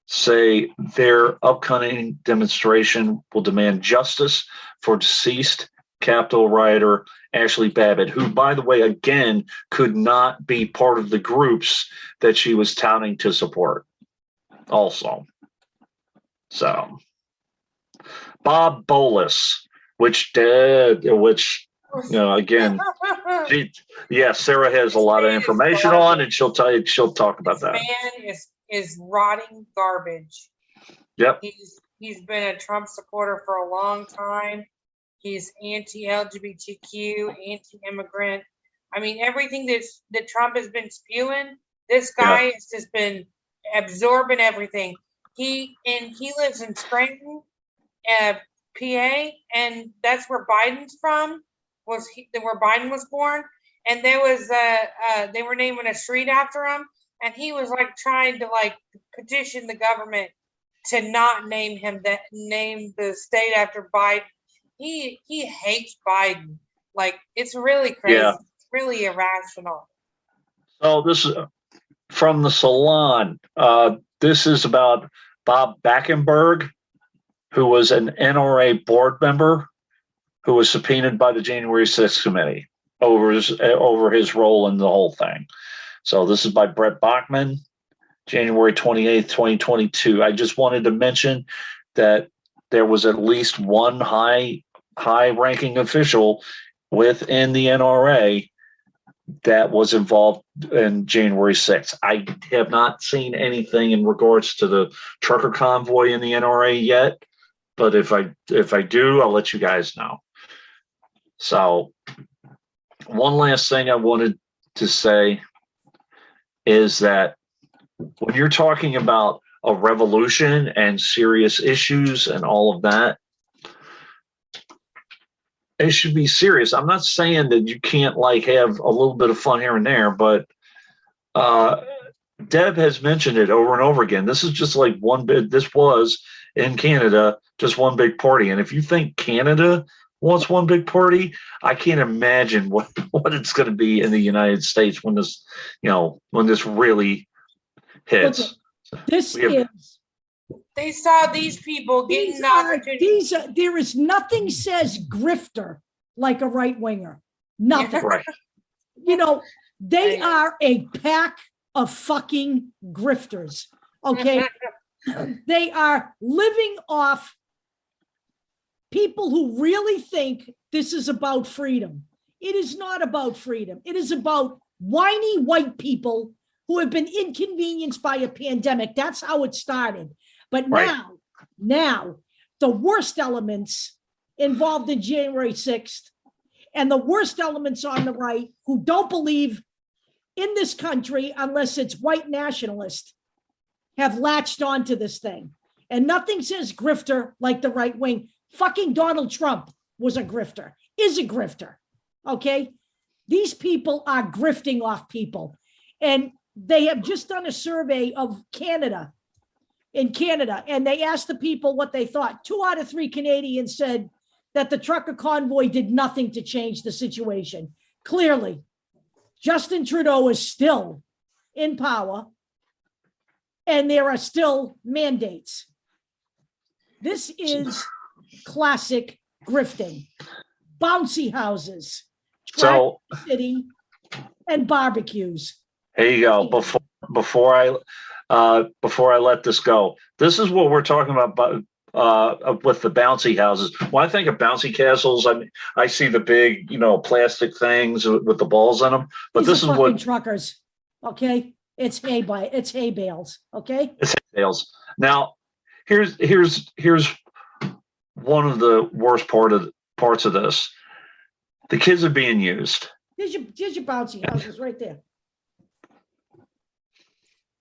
say their upcoming demonstration will demand justice for deceased Capitol rioter Ashley Babbitt, who, by the way, again, could not be part of the groups that she was touting to support also. So Bob Bolus, again, Sarah has a lot of information on, and she'll talk about that. Man is rotting garbage. Yep. He's been a Trump supporter for a long time. He's anti-LGBTQ, anti-immigrant. I mean, everything that Trump has been spewing, this guy has just been absorbing everything. He lives in Scranton, PA, and that's where Biden's from. Where Biden was born, and there was they were naming a street after him, and he was like trying to like petition the government to not name the state after Biden. He hates Biden. Like, it's really crazy. Yeah. It's really irrational. So this is from the Salon. This is about Bob Backenberg, who was an NRA board member who was subpoenaed by the January 6th committee over his role in the whole thing. So this is by Brett Bachman, January 28th, 2022. I just wanted to mention that there was at least one high-ranking official within the NRA that was involved in January 6th. I have not seen anything in regards to the trucker convoy in the NRA yet, but if I do, I'll let you guys know. So one last thing I wanted to say is that when you're talking about a revolution and serious issues and all of that, it should be serious. I'm not saying that you can't like have a little bit of fun here and there, but Deb has mentioned it over and over again. This is just like one bit. This was in Canada, just one big party. And if you think Canada wants one big party, I can't imagine what it's going to be in the United States when this, when this really hits. This is. They saw these people getting the opportunity. There is nothing says grifter like a right winger. Nothing. Right. They are a pack of fucking grifters. Okay. They are living off people who really think this is about freedom. It is not about freedom. It is about whiny white people who have been inconvenienced by a pandemic. That's how it started. But now, the worst elements involved in January 6th and the worst elements on the right who don't believe in this country unless it's white nationalist have latched onto this thing. And nothing says grifter like the right wing. Fucking Donald Trump was a grifter, is a grifter. Okay? These people are grifting off people. And they have just done a survey of Canada. In Canada, and they asked the people what they thought. 2 out of 3 Canadians said that the trucker convoy did nothing to change the situation. Clearly, Justin Trudeau is still in power, and there are still mandates. This is classic grifting. Bouncy houses, track city, and barbecues. Here you go. Before I let this go, this is what we're talking about with the bouncy houses. When I think of bouncy castles, I see the big, plastic things with the balls in them. But this is what truckers. Okay, it's hay bales. Okay, it's hay bales. Now, here's one of the worst parts of this. The kids are being used. Here's your bouncy houses right there.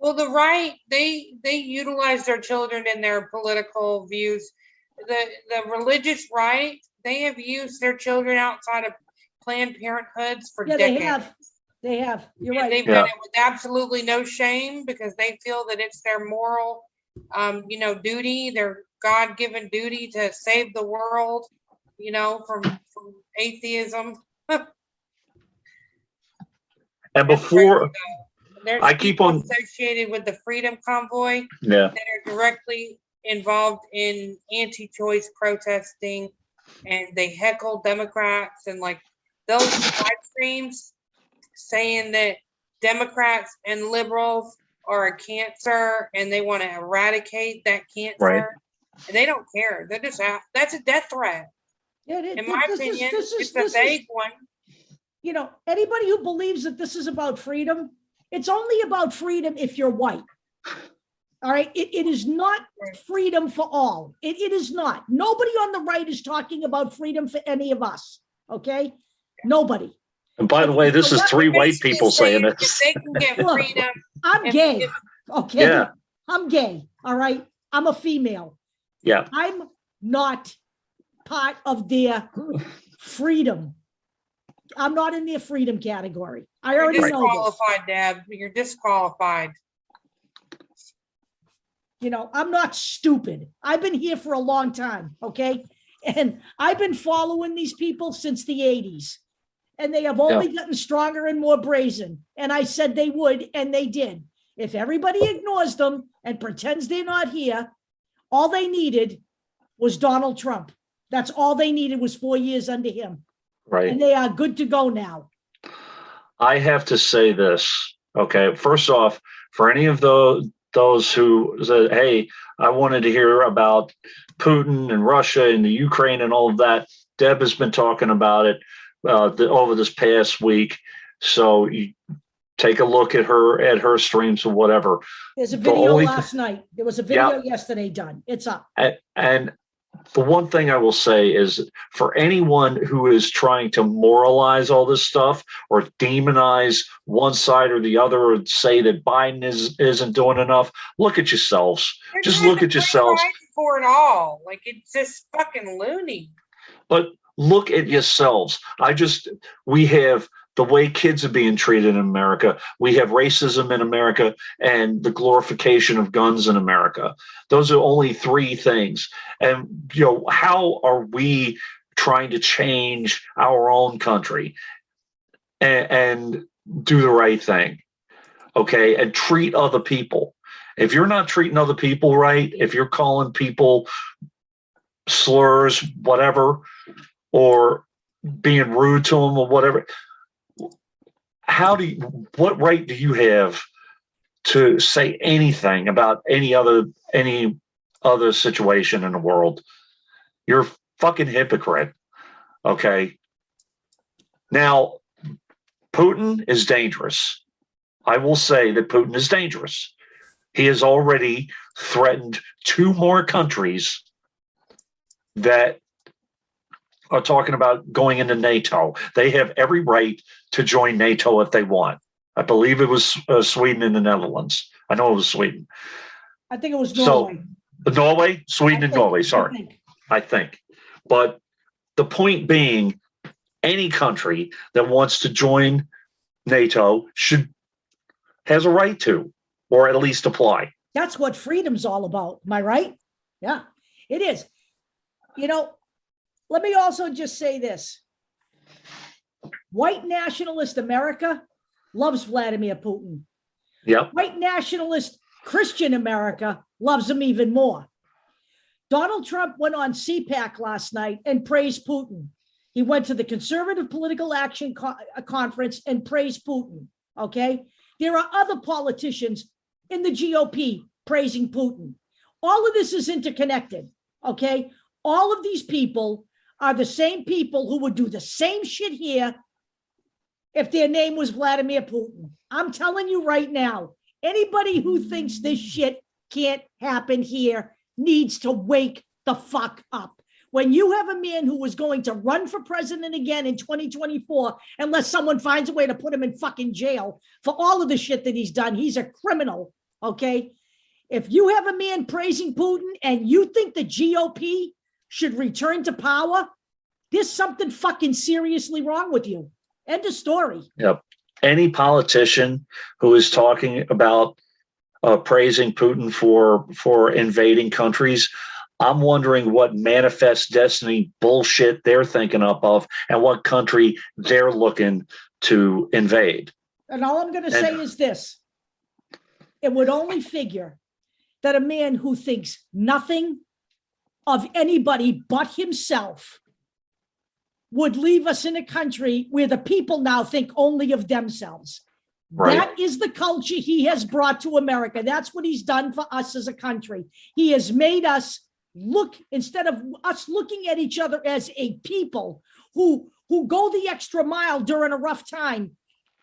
Well, the right, they utilize their children in their political views. The religious right, they have used their children outside of Planned Parenthoods for decades. They have. You're right. They've done it with absolutely no shame because they feel that it's their moral, duty, their God-given duty to save the world, from atheism. And before. There's I keep on associated with the Freedom Convoy that are directly involved in anti-choice protesting, and they heckle Democrats and like those live streams saying that Democrats and liberals are a cancer and they want to eradicate that cancer. Right. And they don't care. They're just that's a death threat. Yeah, in my opinion, it's a vague one. Anybody who believes that this is about freedom, it's only about freedom if you're white. All right. It is not freedom for all. It is not. Nobody on the right is talking about freedom for any of us. Okay. Nobody. And by the way, this is 3 white people saying this. If they can get freedom. I'm gay. Okay. Yeah. I'm gay. All right. I'm a female. Yeah. I'm not part of their freedom. I'm not in their freedom category. I already know this. You're disqualified, Deb. You're disqualified. I'm not stupid. I've been here for a long time, okay? And I've been following these people since the 80s. And they have only gotten stronger and more brazen. And I said they would, and they did. If everybody ignores them and pretends they're not here, all they needed was Donald Trump. That's all they needed was 4 years under him. Right. And they are good to go now. I have to say this. Okay. First off, for any of those who said, hey, I wanted to hear about Putin and Russia and the Ukraine and all of that, Deb has been talking about it over this past week. So you take a look at her streams or whatever. There's a video last night. There was a video yesterday done. It's up. And the one thing I will say is for anyone who is trying to moralize all this stuff or demonize one side or the other or say that Biden isn't doing enough, look at yourselves. They're Just trying look to at yourselves. blame Biden for it all. Like, it's just fucking loony. But look at yourselves. We have the way kids are being treated in America. We have racism in America and the glorification of guns in America. Those are only three things. And, how are we trying to change our own country and do the right thing? Okay. And treat other people. If you're not treating other people right, if you're calling people slurs, whatever, or being rude to them or whatever, what right do you have to say anything about any other situation in the world? You're a fucking hypocrite. Okay. Now, Putin is dangerous. I will say that Putin is dangerous. He has already threatened 2 more countries that are talking about going into NATO. They have every right to join NATO if they want. I believe it was Sweden and the Netherlands. I know it was Sweden. I think it was Norway. So, Norway, Sweden and Norway, I sorry. I think. But the point being, any country that wants to join NATO has a right to, or at least apply. That's what freedom's all about. Am I right? Yeah, it is. Let me also just say this. White nationalist America loves Vladimir Putin. Yep. White nationalist Christian America loves him even more. Donald Trump went on CPAC last night and praised Putin. He went to the Conservative Political Action Conference and praised Putin. Okay. There are other politicians in the GOP praising Putin. All of this is interconnected. Okay. All of these people are the same people who would do the same shit here if their name was Vladimir Putin. I'm telling you right now, anybody who thinks this shit can't happen here needs to wake the fuck up. When you have a man who was going to run for president again in 2024, unless someone finds a way to put him in fucking jail for all of the shit that he's done, he's a criminal, okay? If you have a man praising Putin and you think the GOP should return to power, there's something fucking seriously wrong with you. End of story. Yep. Any politician who is talking about praising Putin for invading countries, I'm wondering what manifest destiny bullshit they're thinking up of and what country they're looking to invade. And all I'm going to say is this. It would only figure that a man who thinks nothing of anybody but himself would leave us in a country where the people now think only of themselves. Right. That is the culture he has brought to America. That's what he's done for us as a country. He has made us look, instead of us looking at each other as a people who go the extra mile during a rough time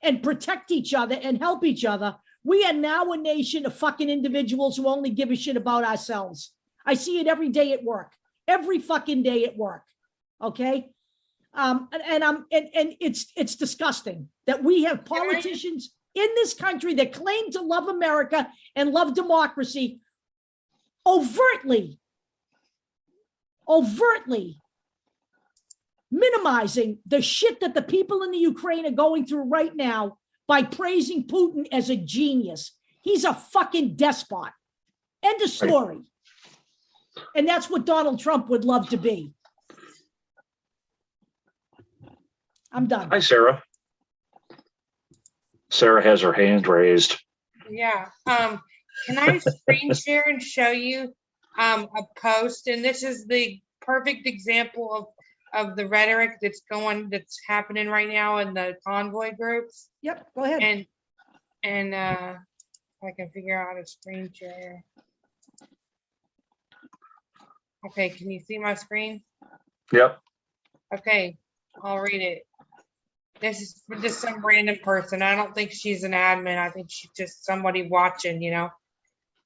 and protect each other and help each other, we are now a nation of fucking individuals who only give a shit about ourselves. I see it every day at work, every fucking day at work. Okay. And it's disgusting that we have politicians in this country that claim to love America and love democracy overtly minimizing the shit that the people in the Ukraine are going through right now by praising Putin as a genius. He's a fucking despot. End of story. And that's what Donald Trump would love to be. I'm done. Hi, Sarah. Sarah has her hand raised. Yeah. Can I screen share and show you a post? And this is the perfect example of the rhetoric that's that's happening right now in the convoy groups. Yep, go ahead. And if I can figure out how to screen share. Okay, can you see my screen? Yep. Okay, I'll read it. This is for just some random person. I don't think she's an admin. I think she's just somebody watching,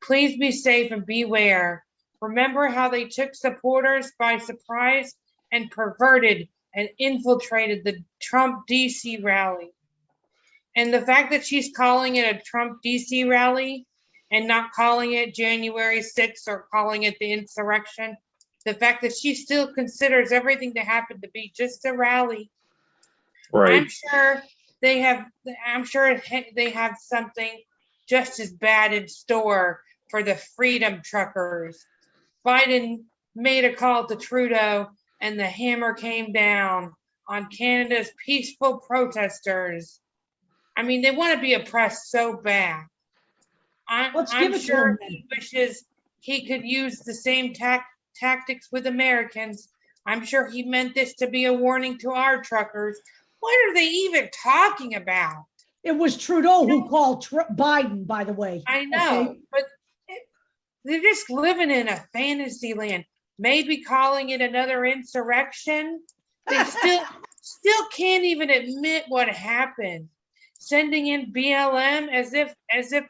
Please be safe and beware. Remember how they took supporters by surprise and perverted and infiltrated the Trump DC rally. And the fact that she's calling it a Trump DC rally and not calling it January 6th or calling it the insurrection, the fact that she still considers everything that happened to be just a rally. Right. I'm sure they have something just as bad in store for the freedom truckers. Biden made a call to Trudeau and the hammer came down on Canada's peaceful protesters. I mean, they want to be oppressed so bad. I'm sure he wishes he could use the same tactics with Americans. I'm sure he meant this to be a warning to our truckers. What are they even talking about? It was Trudeau who called Biden, by the way. I know, Okay? but they're just living in a fantasy land. Maybe calling it another insurrection. They still can't even admit what happened. Sending in BLM as if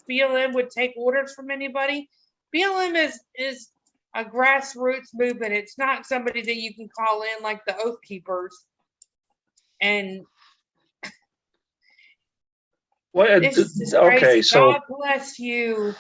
BLM would take orders from anybody. BLM is a grassroots movement. It's not somebody that you can call in like the Oath Keepers. And okay, so God bless you.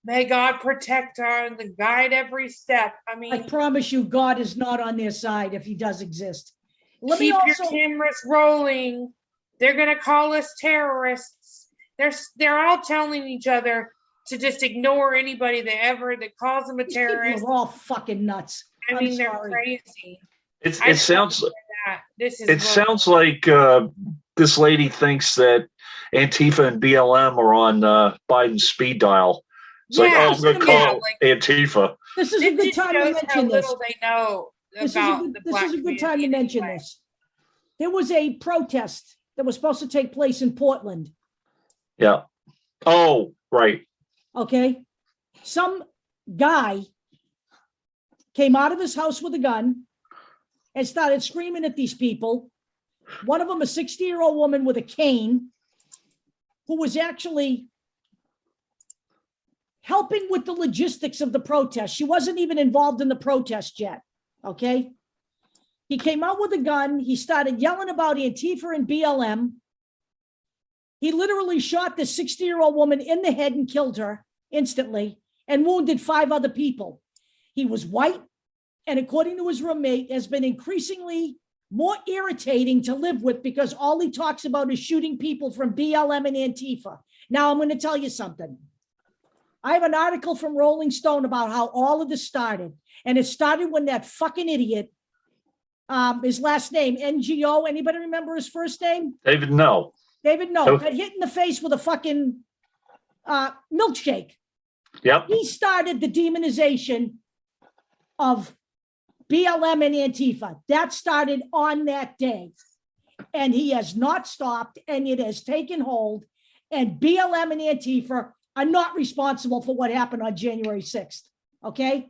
May God protect her and guide every step. I mean, I promise you, God is not on their side if he does exist. Let keep me also your cameras rolling. They're gonna call us terrorists. They're all telling each other to just ignore anybody that calls them a these terrorist. people are all fucking nuts. I I'm mean, they're sorry. crazy. it sounds This is it sounds like this lady thinks that Antifa and BLM are on Biden's speed dial. It's like, oh, I'm going to call Antifa. This is a good time to mention how this. little they know about the black This is a good time to community mention anyway. this. There was a protest that was supposed to take place in Portland. Yeah. Oh, right. Okay. Some guy came out of his house with a gun and started screaming at these people. One of them, a 60-year-old woman with a cane, who was actually helping with the logistics of the protest. She wasn't even involved in the protest yet. Okay. He came out with a gun. He started yelling about Antifa and BLM. He literally shot this 60-year-old woman in the head and killed her instantly and wounded 5 other people. He was white, and according to his roommate, has been increasingly more irritating to live with because all he talks about is shooting people from BLM and Antifa. Now, I'm going to tell you something. I have an article from Rolling Stone about how all of this started, and it started when that fucking idiot, his last name, NGO, anybody remember his first name? David No. David No, got hit in the face with a fucking milkshake. Yep. He started the demonization of BLM and Antifa. That started on that day. And he has not stopped, and it has taken hold. And BLM and Antifa are not responsible for what happened on January 6th. Okay?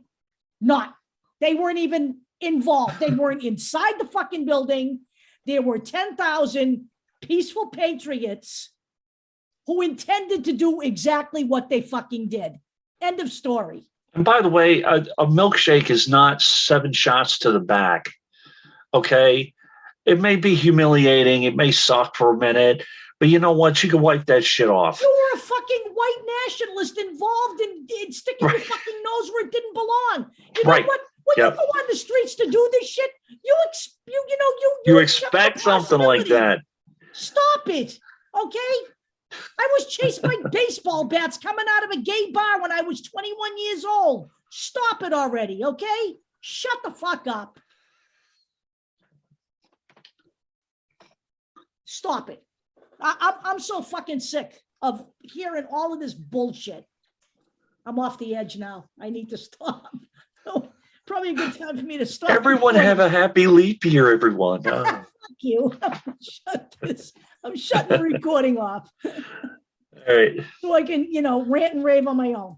Not. They weren't even involved. They weren't inside the fucking building. There were 10,000 peaceful patriots who intended to do exactly what they fucking did. End of story. And by the way, a milkshake is not 7 shots to the back. Okay. It may be humiliating. It may suck for a minute, but you know what? You can wipe that shit off. You were a fucking white nationalist involved in sticking your fucking nose where it didn't belong. You know what? When you go on the streets to do this shit, you expect something like that. Stop it. Okay? I was chased by baseball bats coming out of a gay bar when I was 21 years old. Stop it already, okay? Shut the fuck up. Stop it. I'm so fucking sick of hearing all of this bullshit. I'm off the edge now. I need to stop. Probably a good time for me to stop. Everyone have a happy leap year, everyone. Fuck you. I'm shutting the recording off. All right. So I can, rant and rave on my own.